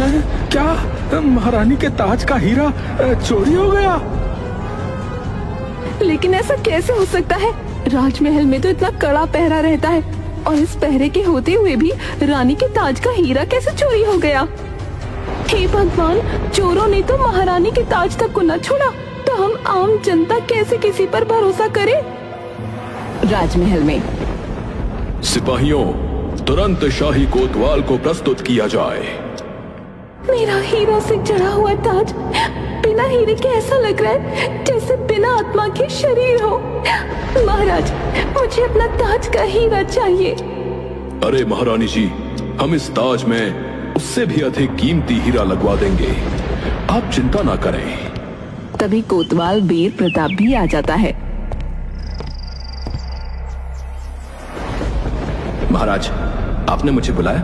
क्या महारानी के ताज का हीरा चोरी हो गया? लेकिन ऐसा कैसे हो सकता है? राजमहल में तो इतना कड़ा पहरा रहता है और इस पहरे के होते हुए भी रानी के ताज का हीरा कैसे चोरी हो गया? हे भगवान, चोरों ने तो महारानी के ताज तक को न छोड़ा, तो हम आम जनता कैसे किसी पर भरोसा करें? राजमहल में सिपाहियों, तुरंत शाही कोतवाल को प्रस्तुत किया जाए। मेरा हीरा से जड़ा हुआ ताज बिना हीरे के ऐसा लग रहा है जैसे बिना आत्मा के शरीर हो। महाराज, मुझे अपना ताज का हीरा चाहिए। अरे महारानी जी, हम इस ताज में उससे भी अधिक कीमती हीरा लगवा देंगे, आप चिंता ना करें। तभी कोतवाल वीर प्रताप भी आ जाता है। महाराज, आपने मुझे बुलाया?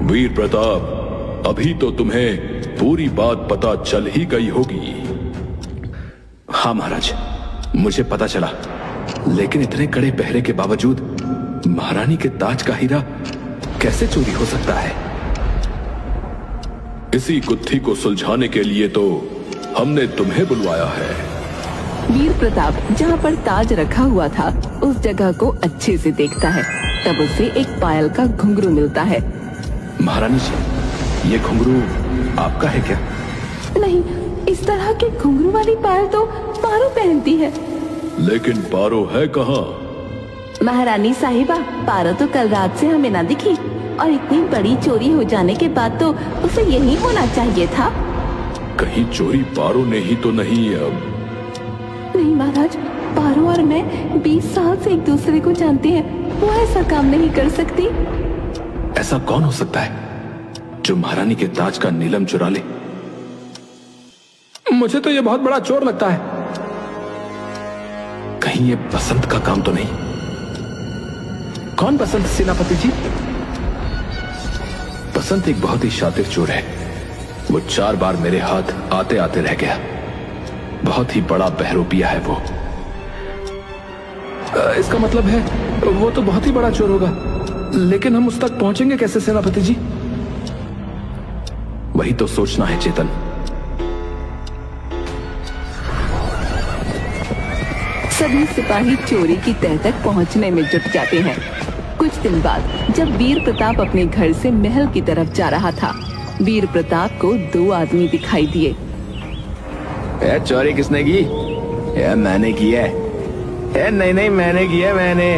वीर प्रताप, अभी तो तुम्हें पूरी बात पता चल ही गई होगी। हाँ महाराज, मुझे पता चला, लेकिन इतने कड़े पहरे के बावजूद महारानी के ताज का हीरा कैसे चोरी हो सकता है? इसी गुत्थी को सुलझाने के लिए तो हमने तुम्हें बुलवाया है। वीर प्रताप जहाँ पर ताज रखा हुआ था उस जगह को अच्छे से देखता है। तब उसे एक पायल का घुंघरू मिलता है। महारानी जी, ये घुंघरू आपका है क्या? नहीं, इस तरह के घुंघरू वाली पायल तो पारो पहनती है। लेकिन पारो है कहाँ? महारानी साहिबा, पारो तो कल रात से हमें ना दिखी, और इतनी बड़ी चोरी हो जाने के बाद तो उसे यही होना चाहिए था। कहीं चोरी पारो ने ही तो नहीं? नहीं महाराज, पारो और मैं 20 साल से एक दूसरे को जानते हैं, वो ऐसा काम नहीं कर सकती। ऐसा कौन हो सकता है जो महारानी के ताज का नीलम चुरा ले? मुझे तो ये बहुत बड़ा चोर लगता है। कहीं ये बसंत का काम तो नहीं? कौन बसंत सेनापति जी? बसंत एक बहुत ही शातिर चोर है। वो 4 बार मेरे हाथ आते आते रह गया। बहुत ही बड़ा बहरूपिया है वो। इसका मतलब है वो तो बहुत ही बड़ा चोर होगा, लेकिन हम उस तक पहुंचेंगे कैसे सेनापति जी? वही तो सोचना है चेतन। सभी सिपाही चोरी की तह तक पहुंचने में जुट जाते हैं। कुछ दिन बाद जब वीर प्रताप अपने घर से महल की तरफ जा रहा था, वीर प्रताप को 2 आदमी दिखाई दिए। चोरी किसने की? मैंने की है। नहीं, मैंने की है, मैंने।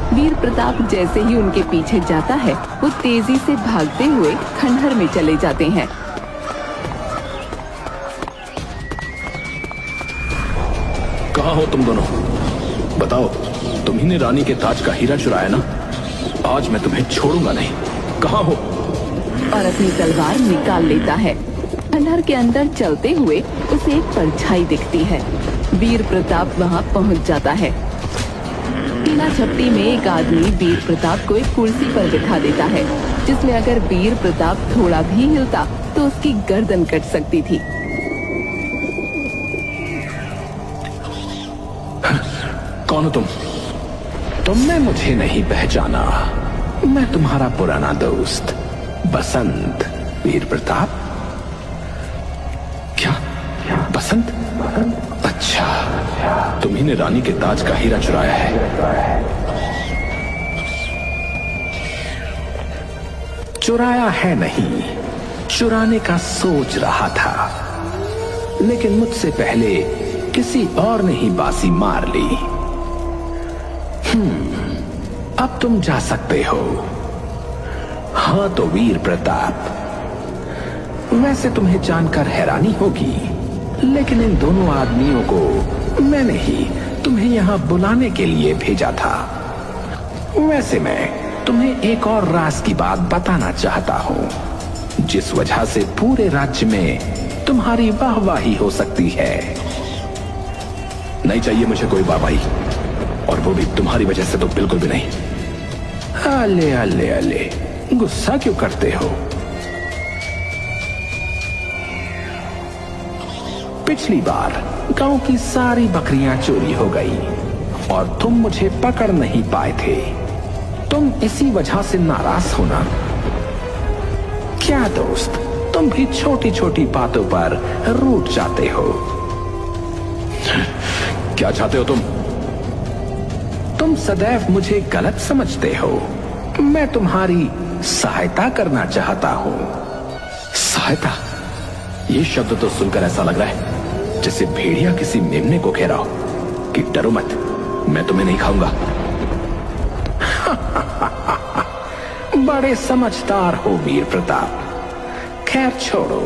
वीर प्रताप जैसे ही उनके पीछे जाता है, वो तेजी से भागते हुए खंडहर में चले जाते हैं। कहाँ हो तुम दोनों? बताओ, तुम्ही ने रानी के ताज का हीरा चुराया ना? आज मैं तुम्हें छोड़ूंगा नहीं। कहाँ हो? और अपनी तलवार निकाल लेता है। खंडहर के अंदर चलते हुए उसे एक परछाई दिखती है। वीर प्रताप वहाँ पहुँच जाता है। टीना झपटी में एक आदमी वीर प्रताप को एक कुर्सी पर बिठा देता है, जिसमें अगर वीर प्रताप थोड़ा भी हिलता तो उसकी गर्दन कट सकती थी। कौन हो तुम? तुमने मुझे नहीं पहचाना। मैं तुम्हारा पुराना दोस्त बसंत। वीर प्रताप? क्या बसंत? अच्छा, तुम्ही ने रानी के ताज का हीरा चुराया है। चुराया है नहीं, चुराने का सोच रहा था, लेकिन मुझसे पहले किसी और ने ही बाजी मार ली। अब तुम जा सकते हो। हाँ तो वीर प्रताप, वैसे तुम्हें जानकर हैरानी होगी, लेकिन इन दोनों आदमियों को मैंने ही तुम्हें यहाँ बुलाने के लिए भेजा था। वैसे मैं तुम्हें एक और राज की बात बताना चाहता हूँ, जिस वजह से पूरे राज्य में तुम्हारी वाहवाही हो सकती है। नहीं चाहिए मुझे कोई वाहवाही, और वो भी तुम्हारी वजह से तो बिल्कुल भी नहीं। अले अले अले, गुस्सा क्यों करते हो? पिछली बार गांव की सारी बकरियां चोरी हो गई और तुम मुझे पकड़ नहीं पाए थे। तुम इसी वजह से नाराज हो ना? क्या दोस्त, तुम भी छोटी छोटी बातों पर रूठ जाते हो। क्या चाहते हो तुम? तुम सदैव मुझे गलत समझते हो। मैं तुम्हारी सहायता करना चाहता हूं। सहायता? ये शब्द तो सुनकर ऐसा लग रहा है जैसे भेड़िया किसी मेमने को घेरा हो कि डरो मत, मैं तुम्हें नहीं खाऊंगा। बड़े समझदार हो वीर प्रताप। खैर छोड़ो,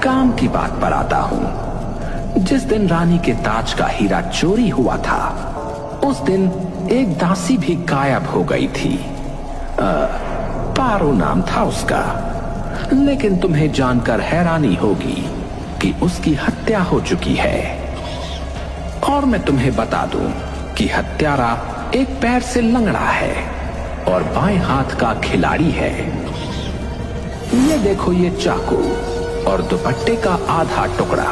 काम की बात पर आता हूं। जिस दिन रानी के ताज का हीरा चोरी हुआ था, उस दिन एक दासी भी गायब हो गई थी। पारो नाम था उसका। लेकिन तुम्हें जानकर हैरानी होगी कि उसकी हत्या हो चुकी है। और मैं तुम्हें बता दूं कि हत्यारा एक पैर से लंगड़ा है और बाएं हाथ का खिलाड़ी है। ये देखो, ये चाकू और दुपट्टे का आधा टुकड़ा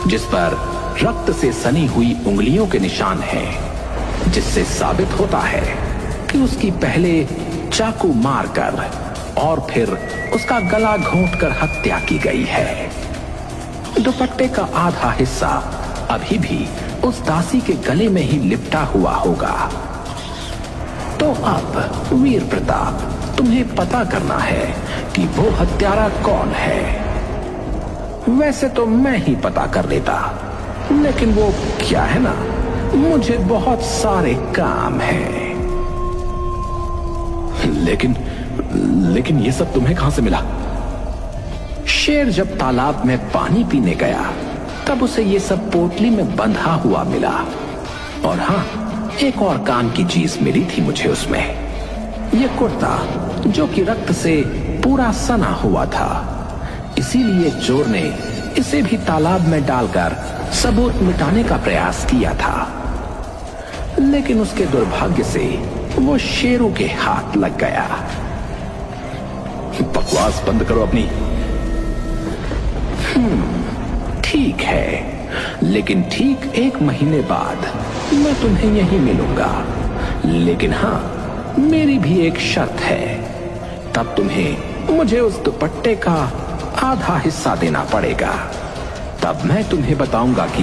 जिस पर रक्त से सनी हुई उंगलियों के निशान हैं, जिससे साबित होता है कि उसकी पहले चाकू मारकर और फिर उसका गला घोंटकर हत्या की गई है। दुपट्टे का आधा हिस्सा अभी भी उस दासी के गले में ही लिपटा हुआ होगा। तो अब वीर प्रताप, तुम्हें पता करना है कि वो हत्यारा कौन है। वैसे तो मैं ही पता कर लेता, लेकिन वो क्या है ना, मुझे बहुत सारे काम हैं। लेकिन ये सब तुम्हें कहां से मिला? शेर जब तालाब में पानी पीने गया तब उसे ये सब पोटली में बंधा हुआ मिला। और हाँ, एक और काम की चीज मिली थी मुझे उसमें। ये कुर्ता जो कि रक्त से पूरा सना हुआ था, इसीलिए चोर ने इसे भी तालाब में डालकर सबूत मिटाने का प्रयास किया था। लेकिन उसके दुर्भाग्य से वो शेरों के हाथ लग गया। बकवास बंद करो अपनी। ठीक है, लेकिन ठीक 1 महीने बाद मैं तुम्हें यहीं मिलूंगा। लेकिन हाँ, मेरी भी एक शर्त है। तब तुम्हें मुझे उस दुपट्टे का आधा हिस्सा देना पड़ेगा। तब मैं तुम्हें बताऊंगा कि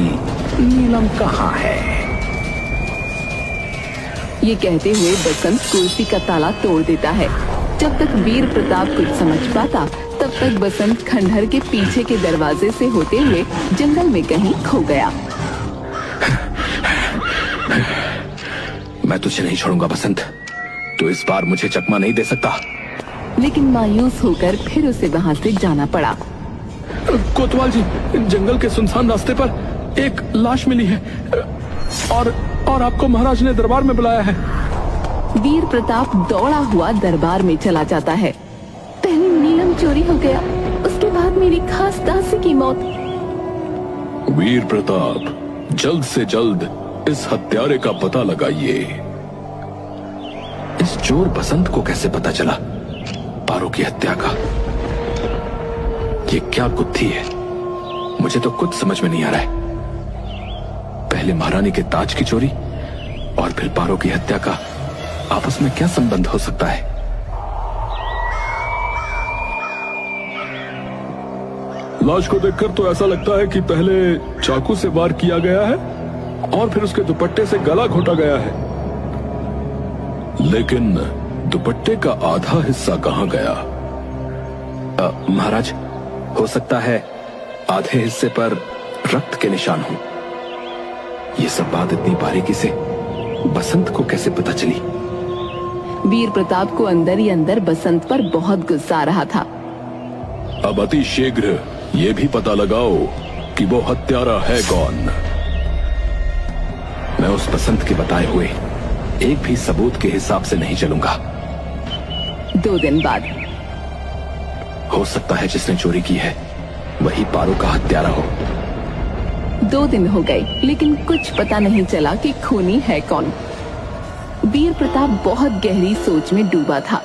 नीलम कहाँ है। ये कहते हुए बसंत कुर्सी का ताला तोड़ देता है। जब तक वीर प्रताप कुछ समझ पाता, तब तक बसंत खंडहर के पीछे के दरवाजे से होते हुए जंगल में कहीं खो गया। मैं तुझे नहीं छोड़ूंगा बसंत, तो इस बार मुझे चकमा नहीं दे सकता। लेकिन मायूस होकर फिर उसे वहाँ से जाना पड़ा। कोतवाल जी, जंगल के सुनसान रास्ते पर एक लाश मिली है और आपको महाराज ने दरबार में बुलाया है। वीर प्रताप दौड़ा हुआ दरबार में चला जाता है। पहले नीलम चोरी हो गया, उसके बाद मेरी खास दासी की मौत। वीर प्रताप, जल्द से जल्द इस हत्यारे का पता लगाइए। इस चोर बसंत को कैसे पता चला पारो की हत्या का? ये क्या गुत्थी है? मुझे तो कुछ समझ में नहीं आ रहा है। पहले महारानी के ताज की चोरी और फिर पारो की हत्या का आपस में क्या संबंध हो सकता है? लाश को देखकर तो ऐसा लगता है कि पहले चाकू से वार किया गया है और फिर उसके दुपट्टे से गला घोटा गया है। लेकिन दुपट्टे का आधा हिस्सा कहां गया? महाराज, हो सकता है आधे हिस्से पर रक्त के निशान हो। ये सब बात इतनी बारीकी से बसंत को कैसे पता चली? वीर प्रताप को अंदर ही अंदर बसंत पर बहुत गुस्सा आ रहा था। अब अति शीघ्र ये भी पता लगाओ कि वो हत्यारा है कौन। मैं उस बसंत के बताए हुए एक भी सबूत के हिसाब से नहीं चलूंगा। 2 दिन बाद हो सकता है जिसने चोरी की है वही पारो का हत्यारा हो। 2 दिन हो गए, लेकिन कुछ पता नहीं चला कि खूनी है कौन। वीर प्रताप बहुत गहरी सोच में डूबा था।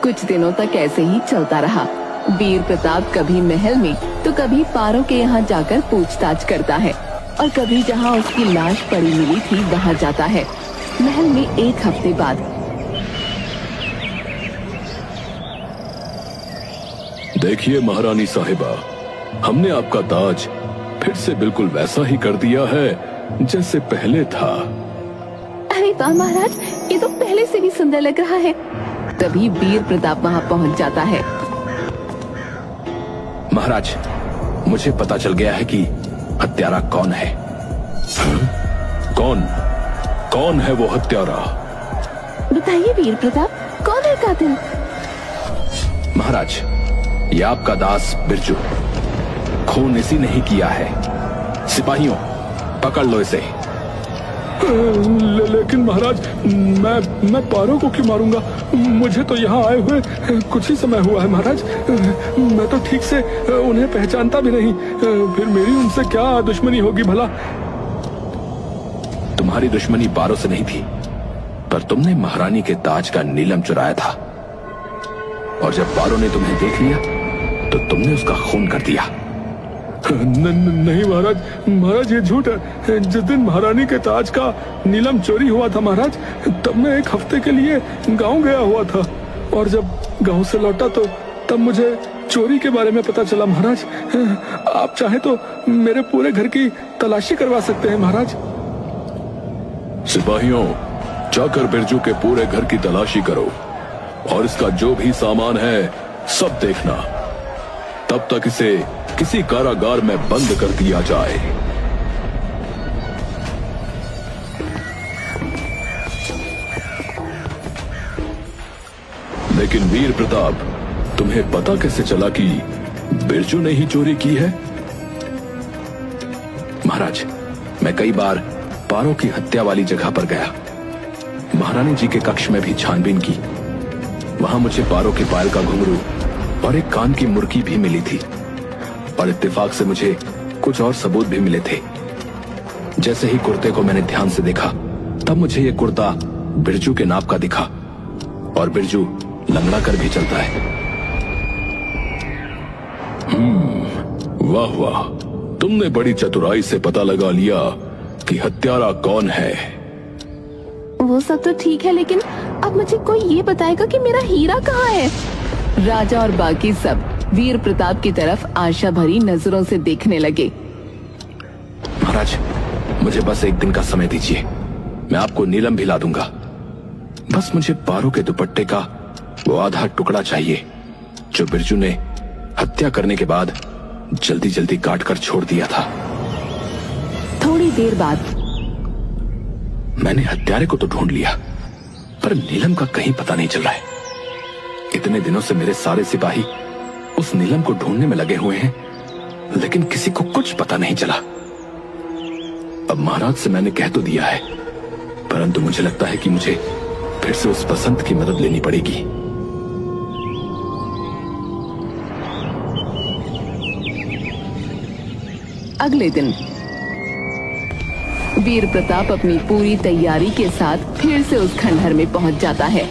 कुछ दिनों तक ऐसे ही चलता रहा। वीर प्रताप कभी महल में तो कभी पारो के यहाँ जाकर पूछताछ करता है और कभी जहाँ उसकी लाश पड़ी मिली थी वहाँ जाता है। महल में 1 हफ्ते बाद देखिए महारानी साहिबा, हमने आपका ताज फिर से बिल्कुल वैसा ही कर दिया है जैसे पहले था। अरे वाह महाराज, ये तो पहले से भी सुंदर लग रहा है। तभी वीर प्रताप वहाँ पहुँच जाता है। महाराज, मुझे पता चल गया है कि हत्यारा कौन है। कौन है वो हत्यारा? बताइए वीर प्रताप, कौन है कातिल? महाराज, ये आपका दास बिरजू। खून इसी ने ही किया है। सिपाहियों, पकड़ लो इसे। लेकिन महाराज, मैं पारो को क्यों मारूंगा? मुझे तो यहाँ आए हुए कुछ ही समय हुआ है महाराज। मैं तो ठीक से उन्हें पहचानता भी नहीं। फिर मेरी उनसे क्या दुश्मनी होगी भला? तुम्हारी दुश्मनी पारो से नहीं थी, पर तुमने महारानी के ताज का नीलम चुराया था, और जब पारो ने तुम्हें देख लिया तो तुमने उसका खून कर दिया। नहीं महाराज, ये झूठ है। जिस दिन महारानी के ताज का नीलम चोरी हुआ था महाराज, तब मैं एक हफ्ते के लिए गांव गया हुआ था, और जब गांव से लौटा तो तब मुझे चोरी के बारे में पता चला महाराज। आप चाहे तो मेरे पूरे घर की तलाशी करवा सकते हैं महाराज। सिपाहियों, जाकर बिरजू के पूरे घर की तलाशी करो और इसका जो भी सामान है सब देखना। तब तक इसे किसी कारागार में बंद कर दिया जाए। लेकिन वीर प्रताप, तुम्हें पता कैसे चला कि बिरजू ने ही चोरी की है? महाराज, मैं कई बार पारो की हत्या वाली जगह पर गया। महारानी जी के कक्ष में भी छानबीन की। वहां मुझे पारो के पायल का घुंघरू और एक कान की मुर्की भी मिली थी, और इत्तेफाक से मुझे कुछ और सबूत भी मिले थे। जैसे ही कुर्ते को मैंने ध्यान से देखा, तब मुझे ये कुर्ता बिरजू के नाप का दिखा, और बिरजू लंगड़ा कर भी चलता है। वाह वाह, तुमने बड़ी चतुराई से पता लगा लिया कि हत्यारा कौन है। वो सब तो ठीक है, लेकिन अब मुझे कोई ये बताएगा कि मेरा हीरा कहाँ है? राजा और बाकी सब वीर प्रताप की तरफ आशा भरी नजरों से देखने लगे। महाराज, मुझे बस एक दिन का समय दीजिए, मैं आपको नीलम भी ला दूंगा। बस मुझे पारो के दुपट्टे का वो आधा टुकड़ा चाहिए जो बिरजू ने हत्या करने के बाद जल्दी जल्दी काट कर छोड़ दिया था। थोड़ी देर बाद मैंने हत्यारे को तो ढूंढ लिया, पर नीलम का कहीं पता नहीं चल रहा है। इतने दिनों से मेरे सारे सिपाही उस नीलम को ढूंढने में लगे हुए हैं, लेकिन किसी को कुछ पता नहीं चला। अब महाराज से मैंने कह तो दिया है, परंतु मुझे लगता है कि मुझे फिर से उस बसंत की मदद लेनी पड़ेगी। अगले दिन वीर प्रताप अपनी पूरी तैयारी के साथ फिर से उस खंडहर में पहुंच जाता है।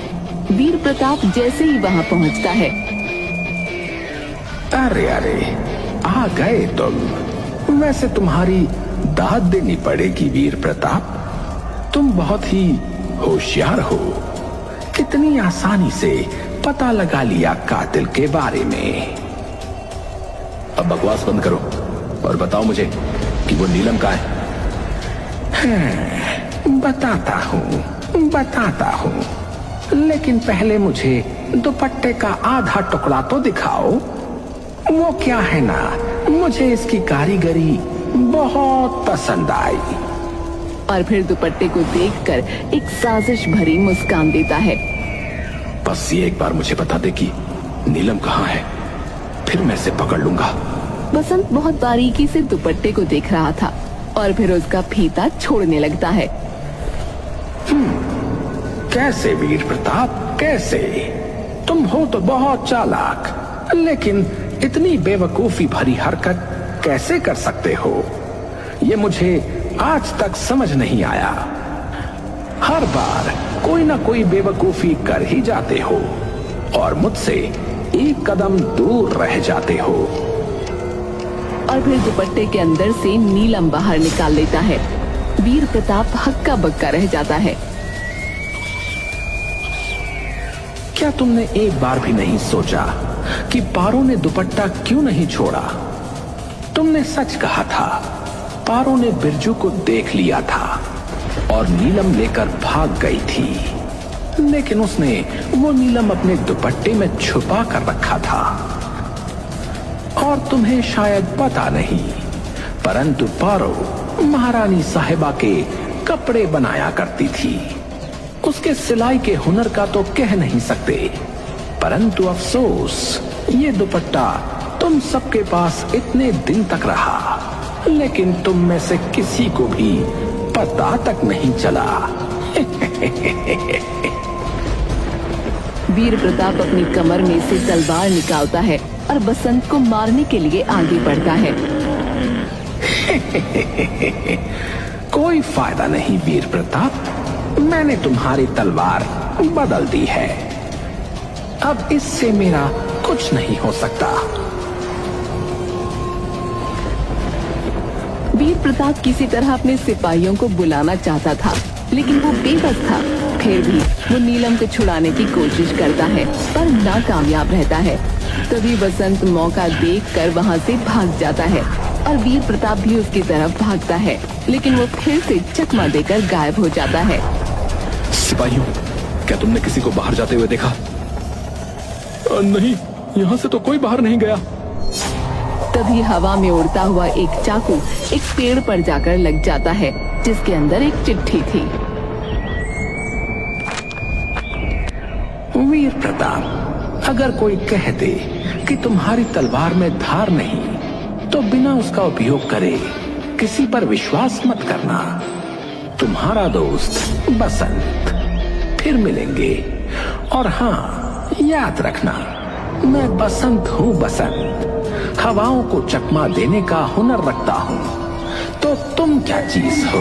वीर प्रताप जैसे ही वहां पहुंचता है, अरे अरे, आ गए तुम। वैसे तुम्हारी दाद देनी पड़ेगी वीर प्रताप, तुम बहुत ही होशियार हो। कितनी आसानी से पता लगा लिया कातिल के बारे में। अब बकवास बंद करो और बताओ मुझे कि वो नीलम का है। बताता हूँ, लेकिन पहले मुझे दुपट्टे का आधा टुकड़ा तो दिखाओ। वो क्या है ना, मुझे इसकी कारीगरी बहुत पसंद आई। और फिर दुपट्टे को देखकर एक साजिश भरी मुस्कान देता है। बस ये एक बार मुझे बता दे कि नीलम कहाँ है, फिर मैं इसे पकड़ लूंगा। बसंत बहुत बारीकी से दुपट्टे को देख रहा था और फिर उसका फीता छोड़ने लगता है। कैसे वीर प्रताप, कैसे? तुम हो तो बहुत चालाक, लेकिन इतनी बेवकूफी भरी हरकत कैसे कर सकते हो? ये मुझे आज तक समझ नहीं आया। हर बार कोई ना कोई बेवकूफी कर ही जाते हो और मुझसे एक कदम दूर रह जाते हो। और फिर दुपट्टे के अंदर से नीलम बाहर निकाल लेता है। वीर प्रताप हक्का बक्का रह जाता है। क्या तुमने एक बार भी नहीं सोचा कि पारो ने दुपट्टा क्यों नहीं छोड़ा। तुमने सच कहा था, पारो ने बिरजू को देख लिया था और नीलम लेकर भाग गई थी, लेकिन उसने वो नीलम अपने दुपट्टे में छुपा कर रखा था। और तुम्हें शायद पता नहीं, परंतु पारो महारानी साहिबा के कपड़े बनाया करती थी। उसके सिलाई के हुनर का तो कह नहीं सकते, परंतु अफसोस ये दुपट्टा तुम सबके पास इतने दिन तक रहा, लेकिन तुम में से किसी को भी पता तक नहीं चला। वीर प्रताप अपनी कमर में से तलवार निकालता है और बसंत को मारने के लिए आगे बढ़ता है। कोई फायदा नहीं वीर प्रताप, मैंने तुम्हारी तलवार बदल दी है। अब इससे मेरा कुछ नहीं हो सकता। वीर प्रताप किसी तरह अपने सिपाहियों को बुलाना चाहता था, लेकिन वो बेबस था। फिर भी वो नीलम को छुड़ाने की कोशिश करता है, पर नाकामयाब रहता है। तभी बसंत मौका देखकर वहाँ से भाग जाता है और वीर प्रताप भी उसकी तरफ भागता है, लेकिन वो फिर से चकमा देकर गायब हो जाता है। सिपाहियों, क्या तुमने किसी को बाहर जाते हुए देखा? नहीं, यहाँ से तो कोई बाहर नहीं गया। तभी हवा में उड़ता हुआ एक चाकू एक पेड़ पर जाकर लग जाता है, जिसके अंदर एक चिट्ठी थी। वीर प्रताप, अगर कोई कह दे कि तुम्हारी तलवार में धार नहीं, तो बिना उसका उपयोग करे किसी पर विश्वास मत करना। तुम्हारा दोस्त बसंत। फिर मिलेंगे। और हाँ, याद रखना, मैं बसंत हूँ। बसंत हवाओं को चकमा देने का हुनर रखता हूँ। तो तुम क्या चीज हो?